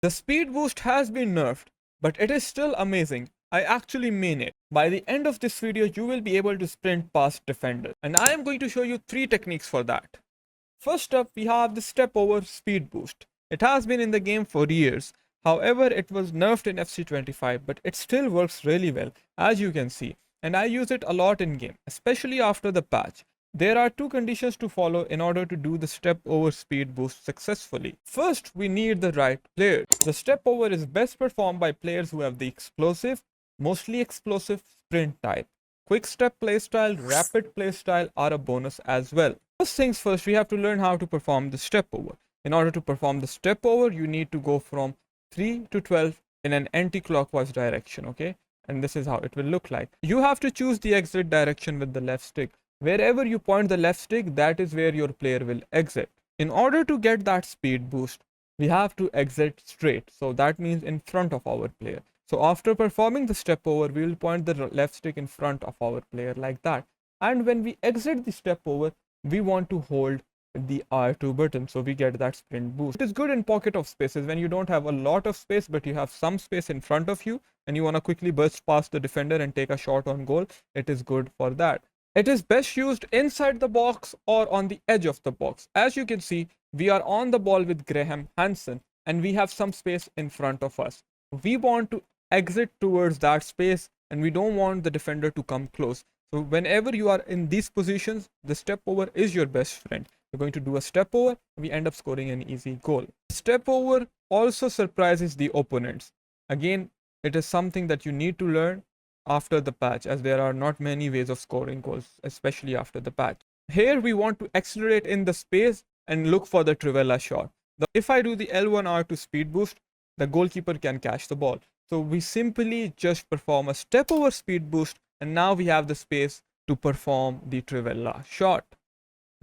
The speed boost has been nerfed, but it is still amazing. I actually mean it. By the end of this video, you will be able to sprint past defenders, and I am going to show you 3 techniques for that. First up, we have the step over speed boost. It has been in the game for years. However, it was nerfed in FC25, but it still works really well, as you can see, and I use it a lot in game, especially after the patch. There are 2 conditions to follow in order to do the step over speed boost successfully. First, we need the right player. The step over is best performed by players who have the explosive, mostly explosive sprint type. Quick step playstyle, rapid playstyle are a bonus as well. First things first, we have to learn how to perform the step over. In order to perform the step over, you need to go from 3 to 12 in an anti-clockwise direction, okay? And this is how it will look like. You have to choose the exit direction with the left stick. Wherever you point the left stick, that is where your player will exit. In order to get that speed boost, we have to exit straight. So that means in front of our player. So after performing the step over, we will point the left stick in front of our player like that. And when we exit the step over, we want to hold the R2 button so we get that sprint boost. It is good in pocket of spaces when you don't have a lot of space but you have some space in front of you and you want to quickly burst past the defender and take a shot on goal. It is good for that. It is best used inside the box or on the edge of the box. As you can see, we are on the ball with Graham Hansen and we have some space in front of us. We want to exit towards that space and we don't want the defender to come close. So whenever you are in these positions, the step over is your best friend. You're going to do a step over, we end up scoring an easy goal. Step over also surprises the opponents. Again, it is something that you need to learn after the patch, as there are not many ways of scoring goals, especially after the patch. Here we want to accelerate in the space and look for the Trivela shot. If I do the L1R2 speed boost, the goalkeeper can catch the ball. So we simply just perform a step over speed boost and now we have the space to perform the Trivela shot.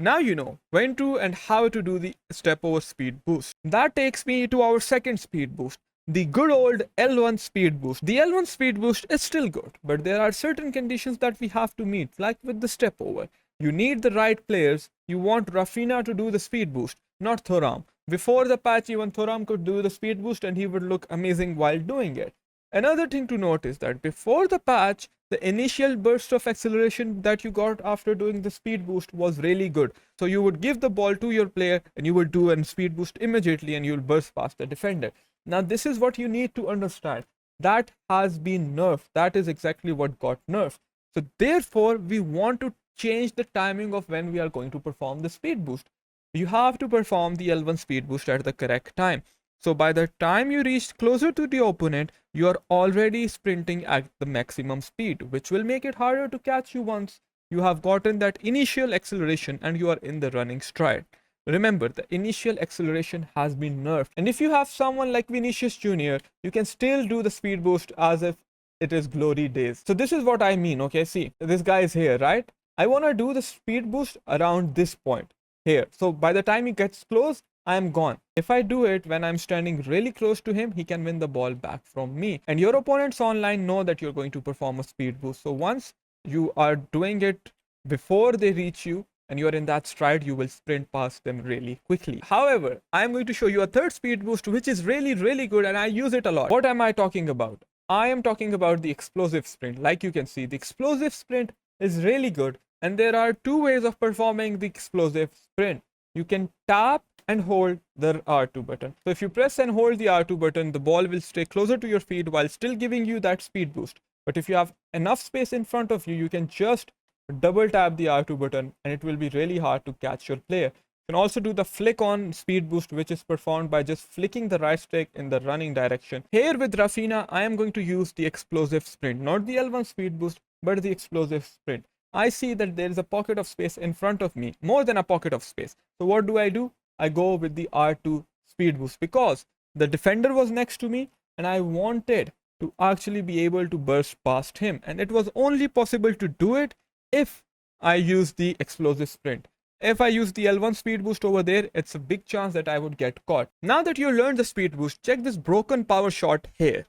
Now you know when to and how to do the step over speed boost. That takes me to our second speed boost, the good old L1 speed boost. The L1 speed boost is still good, but there are certain conditions that we have to meet, like with the step over. You need the right players. You want Rafinha to do the speed boost, not Thuram. Before the patch, even Thuram could do the speed boost and he would look amazing while doing it. Another thing to note is that before the patch, the initial burst of acceleration that you got after doing the speed boost was really good. So you would give the ball to your player and you would do a speed boost immediately and you'll burst past the defender. Now this is what you need to understand. That has been nerfed. That is exactly what got nerfed. So therefore, we want to change the timing of when we are going to perform the speed boost. You have to perform the L1 speed boost at the correct time. So by the time you reach closer to the opponent, you are already sprinting at the maximum speed, which will make it harder to catch you once you have gotten that initial acceleration and you are in the running stride. Remember, the initial acceleration has been nerfed. And if you have someone like Vinicius Jr., you can still do the speed boost as if it is glory days. So this is what I mean, okay? See, this guy is here, right? I want to do the speed boost around this point here. So by the time he gets close, I am gone. If I do it when I'm standing really close to him, he can win the ball back from me. And your opponents online know that you're going to perform a speed boost. So once you are doing it before they reach you and you're in that stride, you will sprint past them really quickly. However, I'm going to show you a third speed boost, which is really, really good and I use it a lot. What am I talking about? I am talking about the explosive sprint. Like you can see, the explosive sprint is really good. And there are 2 ways of performing the explosive sprint. You can tap and hold the R2 button. So if you press and hold the R2 button, the ball will stay closer to your feet while still giving you that speed boost. But if you have enough space in front of you, you can just double tap the R2 button and it will be really hard to catch your player. You can also do the flick on speed boost, which is performed by just flicking the right stick in the running direction. Here with Rafinha, I am going to use the explosive sprint, not the L1 speed boost, but the explosive sprint. I see that there is a pocket of space in front of me, more than a pocket of space. So what do? I go with the R2 speed boost because the defender was next to me and I wanted to actually be able to burst past him. And it was only possible to do it if I use the explosive sprint. If I use the L1 speed boost over there, it's a big chance that I would get caught. Now that you learned the speed boost, check this broken power shot here.